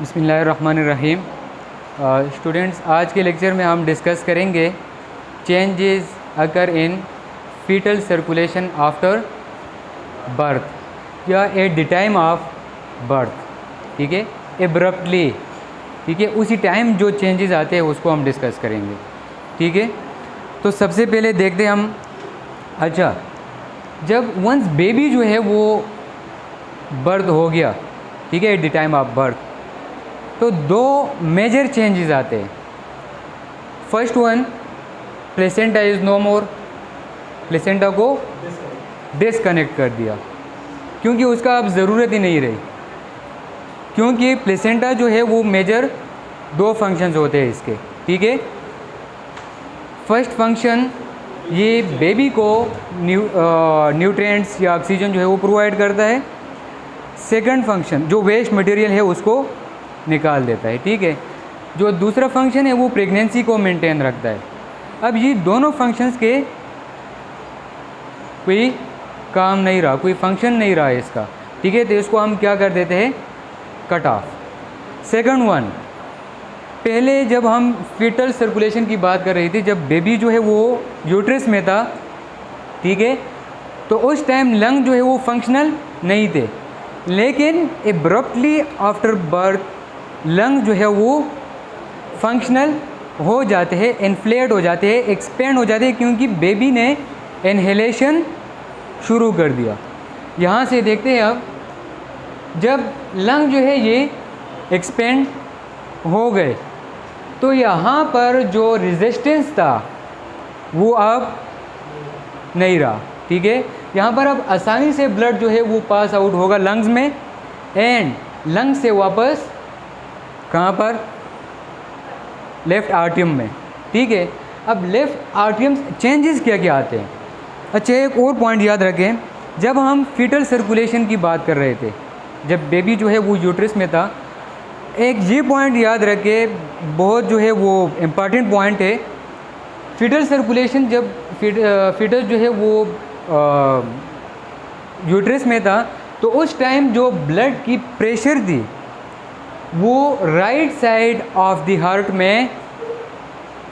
बिस्मिल्लाहिर्रहमानिर्रहीम। स्टूडेंट्स, आज के लेक्चर में हम डिस्कस करेंगे चेंजेस अकर इन फीटल सर्कुलेशन आफ्टर बर्थ या eight the time of birth. ठीक है, एब्रप्टली, ठीक है, उसी टाइम जो चेंजेस आते हैं उसको हम डिस्कस करेंगे। ठीक है, तो सबसे पहले देखते हैं हम। अच्छा, जब वंस बेबी जो है वो बर्थ हो गया, ठीक है, at the time of birth, तो दो मेजर चेंजेस आते हैं। First one, placenta is no more. Placenta को डिसकनेक्ट कर दिया क्योंकि उसका अब ज़रूरत ही नहीं रही, क्योंकि प्लेसेंटा जो है वो मेजर दो फंक्शंस होते हैं इसके। ठीक है, फर्स्ट फंक्शन ये बेबी को न्यूट्रिएंट्स या ऑक्सीजन जो है वो प्रोवाइड करता है। सेकंड फंक्शन जो वेस्ट मटेरियल है उसको निकाल देता है। ठीक है, जो दूसरा फंक्शन है वो प्रेगनेंसी को मेंटेन रखता है। अब ये दोनों फंक्शंस के कोई काम नहीं रहा, कोई फंक्शन नहीं रहा है इसका। ठीक है, तो इसको हम क्या कर देते हैं, कट ऑफ। सेकंड वन, पहले जब हम फीटल सर्कुलेशन की बात कर रही थी, जब बेबी जो है वो यूट्रस में था, ठीक है, तो उस टाइम लंग जो है वो फंक्शनल नहीं थे, लेकिन एब्रप्टली आफ्टर बर्थ लंग जो है वो फंक्शनल हो जाते हैं, इन्फ्लेट हो जाते हैं, एक्सपेंड हो जाते हैं, क्योंकि बेबी ने इन्हेलेशन शुरू कर दिया। यहाँ से देखते हैं अब, जब लंग जो है ये एक्सपेंड हो गए तो यहाँ पर जो रेजिस्टेंस था वो अब नहीं रहा। ठीक है, यहाँ पर अब आसानी से ब्लड जो है वो पास आउट होगा लंग्स में, एंड लंग से वापस कहाँ पर, लेफ़्ट आर्टियम में। ठीक है, अब लेफ़्ट आर्टियम चेंजेस क्या क्या आते हैं। अच्छा, एक और पॉइंट याद रखें, जब हम फीटल सर्कुलेशन की बात कर रहे थे, जब बेबी जो है वो यूट्रस में था, एक ये पॉइंट याद रखें, बहुत जो है वो इम्पॉर्टेंट पॉइंट है। फीटल सर्कुलेशन जब फीटस जो है वो यूट्रस में था, तो उस टाइम जो ब्लड की प्रेशर थी वो right side of the heart में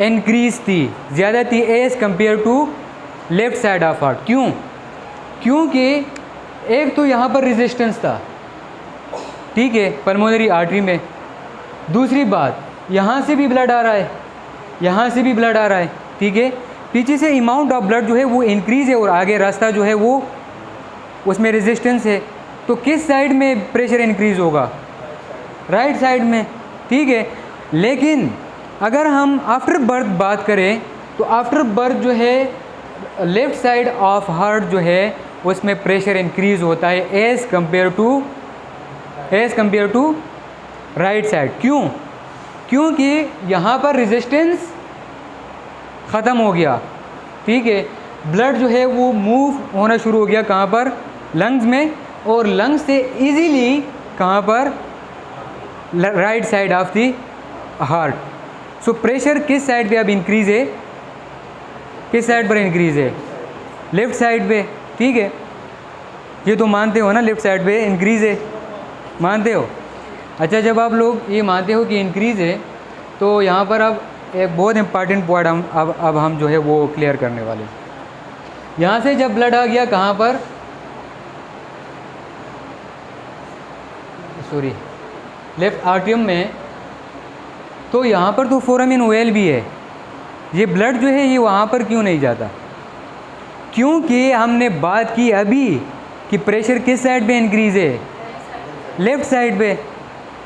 इंक्रीज थी, ज़्यादा थी as compare to left side of heart. क्यों? क्योंकि एक तो यहाँ पर रेजिस्टेंस था, ठीक है, पल्मोनरी आर्टरी में। दूसरी बात, यहाँ से भी ब्लड आ रहा है, यहाँ से भी ब्लड आ रहा है। ठीक है, पीछे से अमाउंट ऑफ ब्लड जो है वो इंक्रीज़ है और आगे रास्ता जो है वो उसमें रेजिस्टेंस है, तो किस साइड में प्रेशर इंक्रीज़ होगा, राइट साइड में। ठीक है, लेकिन अगर हम आफ्टर बर्थ बात करें तो आफ्टर बर्थ जो है लेफ़्ट साइड ऑफ हार्ट जो है उसमें प्रेशर इंक्रीज़ होता है as compare to right side. क्यों? क्योंकि यहाँ पर रेजिस्टेंस ख़त्म हो गया। ठीक है, ब्लड जो है वो मूव होना शुरू हो गया, कहाँ पर, लंग्स में, और लंग्स से इजीली कहाँ पर, right side of the heart. So pressure किस साइड पे अब इंक्रीज़ है, किस साइड पर इंक्रीज़ है, लेफ़्ट साइड पे। ठीक है, ये तो मानते हो ना, लेफ़्ट साइड पे इंक्रीज़ है, मानते हो। अच्छा, जब आप लोग ये मानते हो कि इंक्रीज़ है, तो यहाँ पर अब एक बहुत इंपॉर्टेंट पॉइंट अब हम जो है वो क्लियर करने वाले। यहाँ से जब ब्लड आ गया कहाँ पर, सॉरी, लेफ़्ट आर्टियम में, तो यहाँ पर तो फोरामिन ऑयल भी है। ये ब्लड जो है ये वहाँ पर क्यों नहीं जाता? क्योंकि हमने बात की अभी कि प्रेशर किस साइड पे इंक्रीज़ है, लेफ़्ट साइड पे।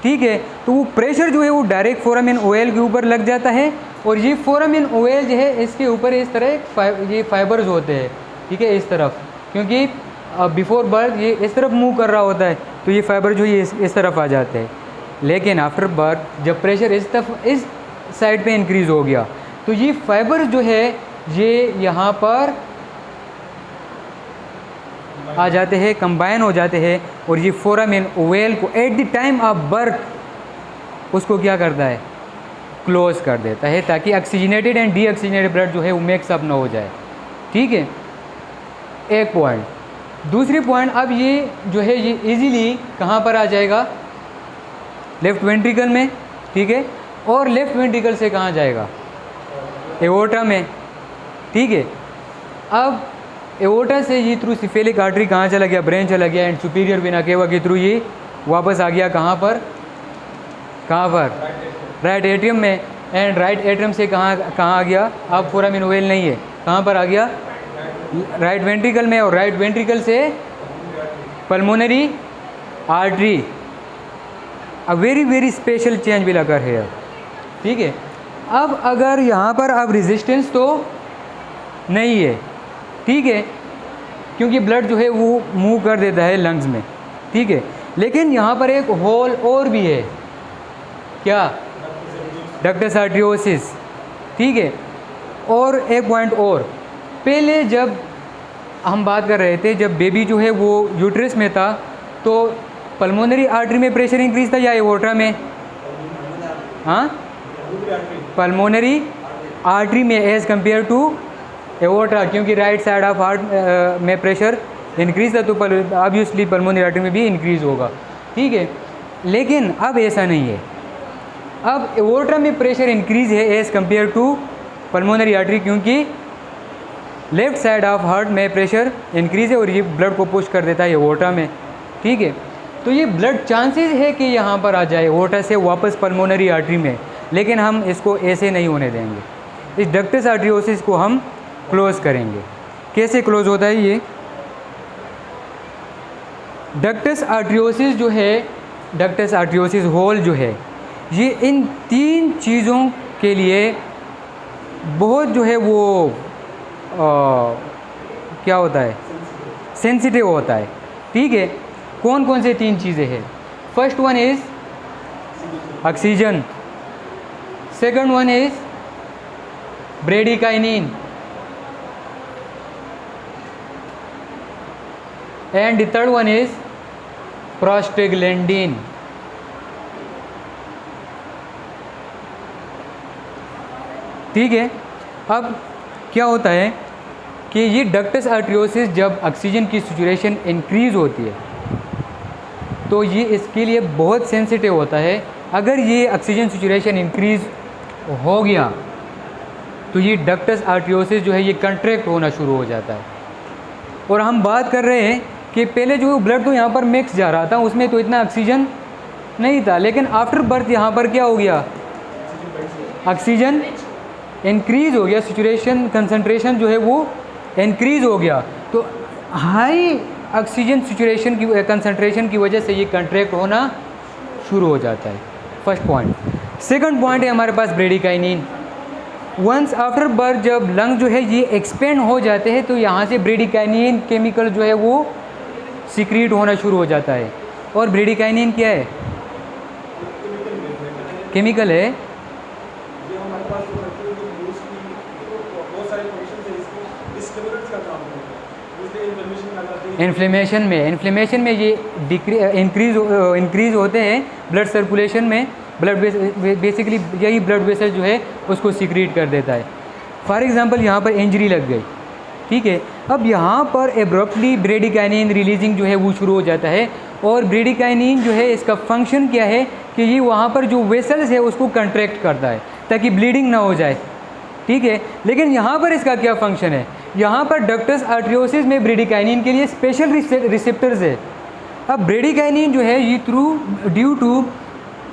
ठीक है, तो वो प्रेशर जो है वो डायरेक्ट फोरामिन ऑयल के ऊपर लग जाता है, और ये फोरामिन ऑयल जो है इसके ऊपर इस तरह ये फाइबर्स होते हैं। ठीक है, इस तरफ, क्योंकि बिफोर बर्थ ये इस तरफ मूव कर रहा होता है, तो ये फाइबर जो है इस तरफ आ जाते हैं। लेकिन आफ्टर बर्थ जब प्रेशर इस साइड पे इंक्रीज़ हो गया, तो ये फाइबर जो है ये यहाँ पर आ जाते हैं, कंबाइन हो जाते हैं, और ये फोरामिन ऑयल को eight the time of birth उसको क्या करता है, क्लोज कर देता है, ताकि ऑक्सीजनेटेड एंड डीऑक्सीजनेटेड ब्लड जो है वो मिक्सअप ना हो जाए। ठीक है, एक पॉइंट। दूसरी पॉइंट, अब ये जो है ये इजीली कहाँ पर आ जाएगा, लेफ्ट वेंट्रिकल में, ठीक है, और लेफ्ट वेंट्रिकल से कहाँ जाएगा, एओर्टा में, ठीक है। अब एओर्टा से ये थ्रू सिफेलिक आर्टरी कहाँ चला गया, ब्रेन चला गया, एंड सुपीरियर वेना केवा के थ्रू ये वापस आ गया कहाँ पर, राइट एट्रियम में, एंड राइट एट्रियम से कहाँ आ गया, अब फोरामिन ओवल नहीं है, कहाँ पर आ गया, राइट वेंट्रिकल में, और राइट वेंट्रिकल से pulmonary artery. A very special change will occur here, ठीक है। अब अगर यहाँ पर अब रेजिस्टेंस तो नहीं है, ठीक है, क्योंकि ब्लड जो है वो मूव कर देता है लंग्स में, ठीक है, लेकिन यहाँ पर एक होल और भी है, क्या, डक्टस आर्टरियोसिस, ठीक है। और एक पॉइंट और, पहले जब हम बात कर रहे थे, जब बेबी जो है वो यूट्रस में था, तो पल्मोनरी आर्टरी में प्रेशर इंक्रीज था या एओर्टा में, हाँ, पल्मोनरी आर्टरी में एज कंपेयर टू एओर्टा, क्योंकि राइट साइड ऑफ हार्ट में प्रेशर इंक्रीज था, तो ऑब्वियसली पल्मोनरी आर्टरी में भी इंक्रीज होगा, ठीक है। लेकिन अब ऐसा नहीं है, अब एओर्टा में प्रेशर इंक्रीज है as compare to pulmonary artery, क्योंकि लेफ्ट साइड ऑफ हार्ट में प्रेशर इंक्रीज है और ये ब्लड को पुश कर देता है एओर्टा में, ठीक है। तो ये ब्लड चांसेस है कि यहाँ पर आ जाए एओर्टा से वापस पल्मोनरी आर्टरी में, लेकिन हम इसको ऐसे नहीं होने देंगे। इस डक्टस आर्टरियोसिस को हम क्लोज करेंगे। कैसे क्लोज होता है ये डक्टस आर्टरियोसिस जो है, डक्टस आर्टरियोसिस होल जो है, ये इन 3 चीज़ों के लिए बहुत जो है वो क्या होता है, सेंसिटिव होता है, ठीक है। कौन कौन से 3 चीज़ें हैं? First one is oxygen, second one is bradykinin, and the third one is prostaglandin। ठीक है। अब क्या होता है कि ये डक्टस आर्टरियोसिस जब ऑक्सीजन की सैचुरेशन इंक्रीज होती है तो ये इसके लिए बहुत सेंसिटिव होता है। अगर ये ऑक्सीजन सैचुरेशन इंक्रीज हो गया तो ये डक्टस आर्टरियोसिस जो है ये कंट्रैक्ट होना शुरू हो जाता है। और हम बात कर रहे हैं कि पहले जो ब्लड तो यहाँ पर मिक्स जा रहा था, उसमें तो इतना ऑक्सीजन नहीं था, लेकिन आफ्टर बर्थ यहाँ पर क्या हो गया, ऑक्सीजन इंक्रीज हो गया, सैचुरेशन कंसंट्रेशन जो है वो इंक्रीज हो गया। तो हाई ऑक्सीजन सैचुरेशन की कंसंट्रेशन की वजह से ये कंट्रैक्ट होना शुरू हो जाता है, फर्स्ट पॉइंट। सेकंड पॉइंट है हमारे पास ब्रेडिकाइनिन। वंस आफ्टर बर्थ जब लंग जो है ये एक्सपेंड हो जाते हैं तो यहाँ से ब्रेडिकाइनिन केमिकल जो है वो सीक्रेट होना शुरू हो जाता है। और ब्रेडिकाइनिन क्या है, केमिकल है, इन्फ्लेमेशन में ये इंक्रीज होते हैं ब्लड सर्कुलेशन में। ब्लड बेसिकली यही ब्लड वेसल जो है उसको सीक्रेट कर देता है। फॉर एग्जांपल यहाँ पर इंजरी लग गई, ठीक है, अब यहाँ पर एब्रप्टली ब्रेडिकाइनिन रिलीजिंग जो है वो शुरू हो जाता है। और ब्रेडिकाइनिन जो है इसका फंक्शन क्या है कि ये वहाँ पर जो वेसल्स है उसको कंट्रैक्ट करता है ताकि ब्लीडिंग ना हो जाए, ठीक है। लेकिन यहाँ पर इसका क्या फंक्शन है, यहाँ पर डक्टस आर्टरियोसिस में ब्रेडिकाइनिन के लिए स्पेशल रिसेप्टर्स है। अब ब्रेडिकाइनिन जो है ये ड्यू टू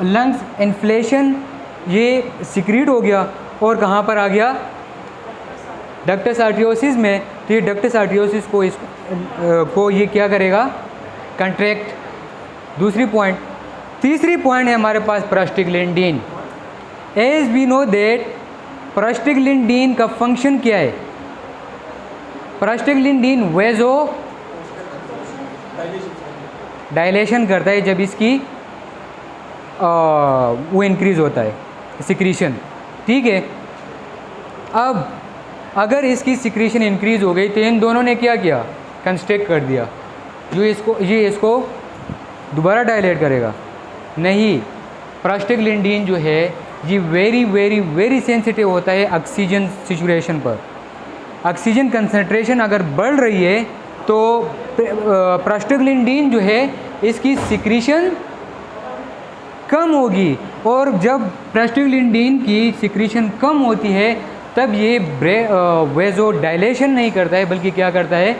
लंग्स इन्फ्लेशन ये सीक्रेट हो गया और कहाँ पर आ गया, डक्टस आर्टरियोसिस में। तो ये डक्टस आर्टरियोसिस को ये क्या करेगा, कंट्रैक्ट। दूसरी पॉइंट, तीसरी पॉइंट है हमारे पास prostaglandin. As we know that prostaglandin का फंक्शन क्या है, प्रोस्टाग्लैंडिन वेजो डायलेशन करता है जब इसकी वो इंक्रीज़ होता है सिक्रीशन, ठीक है। अब अगर इसकी सिक्रीशन इंक्रीज़ हो गई तो इन दोनों ने क्या किया, कंस्ट्रक्ट कर दिया, जो इसको दोबारा डायलेट करेगा नहीं। प्रोस्टाग्लैंडिन जो है ये वेरी सेंसिटिव होता है ऑक्सीजन सैचुरेशन पर। ऑक्सीजन कंसंट्रेशन अगर बढ़ रही है तो प्रोस्टाग्लैंडिन जो है इसकी सिक्रीशन कम होगी, और जब प्रोस्टाग्लैंडिन की सिक्रीशन कम होती है तब ये वेजो डायलेशन नहीं करता है, बल्कि क्या करता है,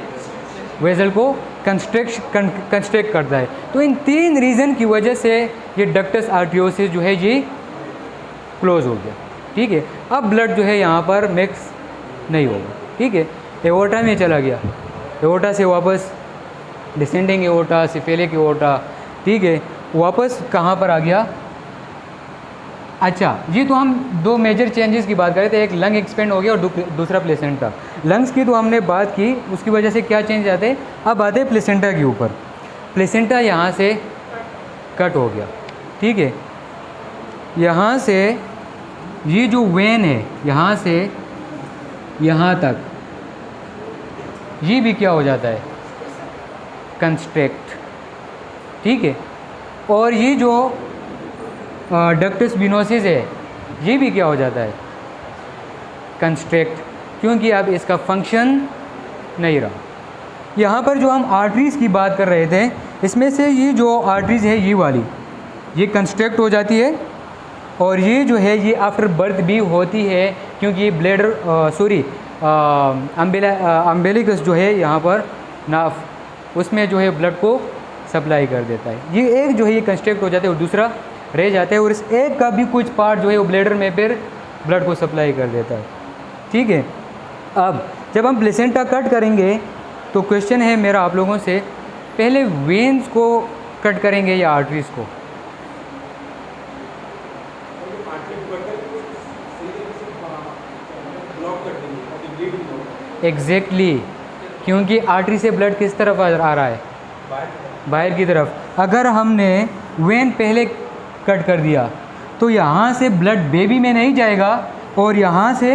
वेजल को कंस्ट्रक्ट करता है। तो इन 3 रीज़न की वजह से ये डक्टस आर्टियोसिस जो है ये क्लोज हो गया। ठीक है, अब ब्लड जो है यहाँ पर मिक्स नहीं होगा। ठीक है, एओर्टा में चला गया, एओर्टा से वापस डिसेंडिंग एओर्टा, सिफेलिक एओर्टा। ठीक है, वापस कहाँ पर आ गया? अच्छा, ये तो हम 2 मेजर चेंजेस की बात कर रहे थे, एक लंग एक्सपेंड हो गया और दूसरा प्लेसेंटा। लंग्स की तो हमने बात की, उसकी वजह से क्या चेंज आते हैं। अब आते हैं प्लेसेंटा के ऊपर। प्लेसेंटा यहाँ से कट हो गया। ठीक है, यहाँ से ये जो वेन है यहाँ से यहाँ तक, ये भी क्या हो जाता है, कंस्ट्रक्ट। ठीक है, और ये जो डक्टस विनोसिस है ये भी क्या हो जाता है, कंस्ट्रक्ट, क्योंकि अब इसका फंक्शन नहीं रहा। यहाँ पर जो हम आर्टरीज़ की बात कर रहे थे, इसमें से ये जो आर्टरीज़ है ये वाली, ये कंस्ट्रक्ट हो जाती है, और ये जो है ये आफ्टर बर्थ भी होती है, क्योंकि ये ब्लैडर अम्बेलिकस जो है यहाँ पर नाफ, उसमें जो है ब्लड को सप्लाई कर देता है। ये एक जो है ये कंस्ट्रक्ट हो जाता है और दूसरा रह जाता है, और इस एक का भी कुछ पार्ट जो है वो ब्लैडर में फिर ब्लड को सप्लाई कर देता है। ठीक है, अब जब हम प्लेसेंटा कट करेंगे तो क्वेश्चन है मेरा आप लोगों से, पहले वेन्स को कट करेंगे या आर्टरीज़ को? एग्जैक्टली, क्योंकि आर्टरी से ब्लड किस तरफ आ रहा है, बाहर की तरफ। अगर हमने वेन पहले कट कर दिया तो यहाँ से ब्लड बेबी में नहीं जाएगा और यहाँ से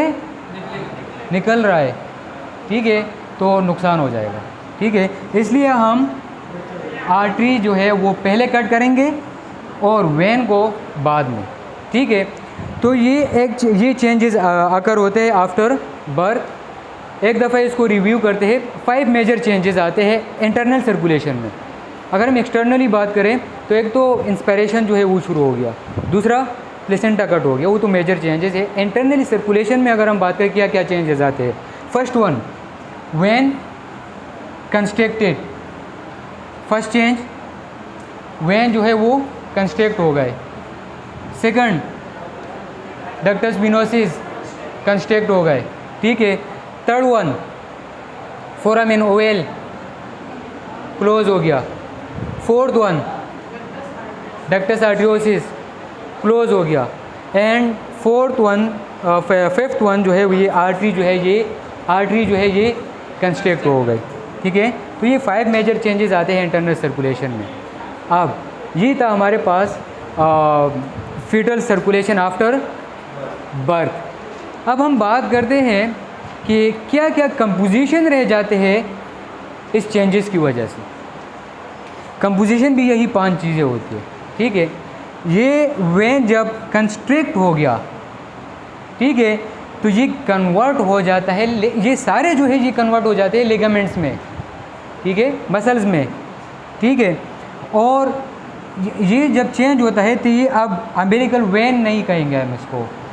निकल रहा है। ठीक है, तो नुकसान हो जाएगा। ठीक है, इसलिए हम आर्टरी जो है वो पहले कट करेंगे और वेन को बाद में। ठीक है, तो ये चेंजेस अकर होते हैं आफ्टर बर्थ। एक दफ़ा इसको रिव्यू करते हैं। 5 मेजर चेंजेस आते हैं इंटरनल सर्कुलेशन में। अगर हम एक्सटर्नली बात करें तो एक तो इंस्पायरेशन जो है वो शुरू हो गया, दूसरा प्लेसेंटा कट हो गया, वो तो मेजर चेंजेस है। इंटरनली सर्कुलेशन में अगर हम बात करें क्या क्या चेंजेस आते हैं, first one, when constructed, first change when जो है वो कंस्ट्रक्ट हो गए। सेकंड, डक्टस विनोसिस कंस्ट्रक्ट हो गए। ठीक है, third one, foramen ovale close हो गया। फोर्थ वन, डक्टस आर्टियोसिस क्लोज हो गया। एंड फिफ्थ वन जो है ये आर्टरी जो है ये कंस्ट्रक्ट हो गई। ठीक है, तो ये 5 मेजर चेंजेस आते हैं इंटरनल सर्कुलेशन में। अब ये था हमारे पास फीटल सर्कुलेशन आफ्टर बर्थ। अब हम बात करते हैं कि क्या क्या कंपोजिशन रह जाते हैं इस चेंजेस की वजह से। कंपोजिशन भी यही 5 चीज़ें होती है। ठीक है, ये वेन जब कंस्ट्रिक्ट हो गया, ठीक है, तो ये कन्वर्ट हो जाता है, ये सारे जो है ये कन्वर्ट हो जाते हैं लिगामेंट्स में। ठीक है, मसल्स में। ठीक है, और ये जब चेंज होता है तो ये अब अम्बिलिकल वेन नहीं कहेंगे हम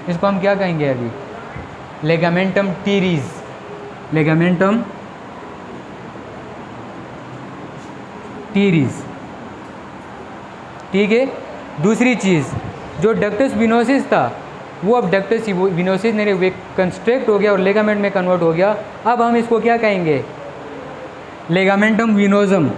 इसको हम क्या कहेंगे अभी, लेगामेंटम टीरीज, लेगामेंटम टीरीज। ठीक है, दूसरी चीज़ जो डक्टस विनोसिस था वो अब डक्टस विनोसिस नहीं, वे कंस्ट्रक्ट हो गया और लेगामेंट में कन्वर्ट हो गया। अब हम इसको क्या कहेंगे, लेगामेंटम विनोजम।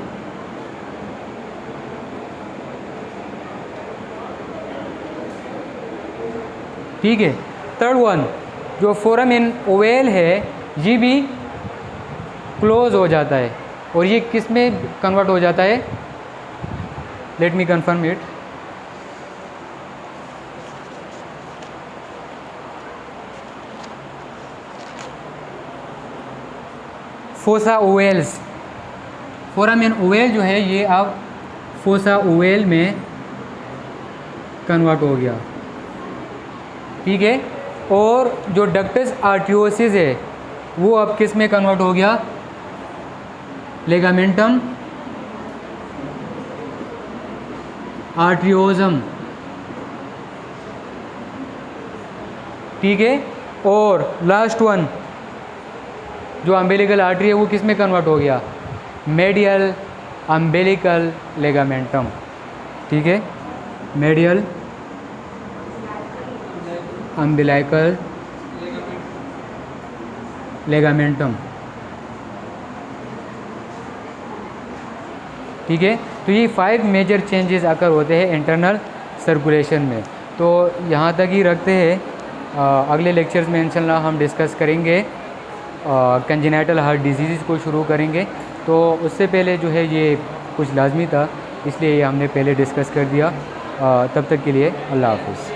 ठीक है, थर्ड वन जो फोरामेन ओवेल है ये भी क्लोज हो जाता है, और ये किस में कन्वर्ट हो जाता है, let me confirm it, fossa vowels. Foramen ovale जो है ये अब फोसा ओवेल में कन्वर्ट हो गया। ठीक है, और जो डक्टस आर्टियोसिस है वो अब किस में कन्वर्ट हो गया, लेगामेंटम आर्टियोजम। ठीक है। और लास्ट वन जो अम्बिलिकल आर्टरी है वो किस में कन्वर्ट हो गया, मेडियल अम्बिलिकल लेगामेंटम, ठीक है, मेडियल अम्बिलिकल लेगामेंटम, ठीक है। तो ये 5 मेजर चेंजेस आकर होते हैं इंटरनल सर्कुलेशन में। तो यहाँ तक ही रखते हैं, अगले लेक्चर्स में इंशाल्लाह हम डिस्कस करेंगे कंजेनिटल हार्ट डिजीज़ को शुरू करेंगे। तो उससे पहले जो है ये कुछ लाजमी था, इसलिए ये हमने पहले डिस्कस कर दिया। तब तक के लिए अल्लाह हाफ़िज़।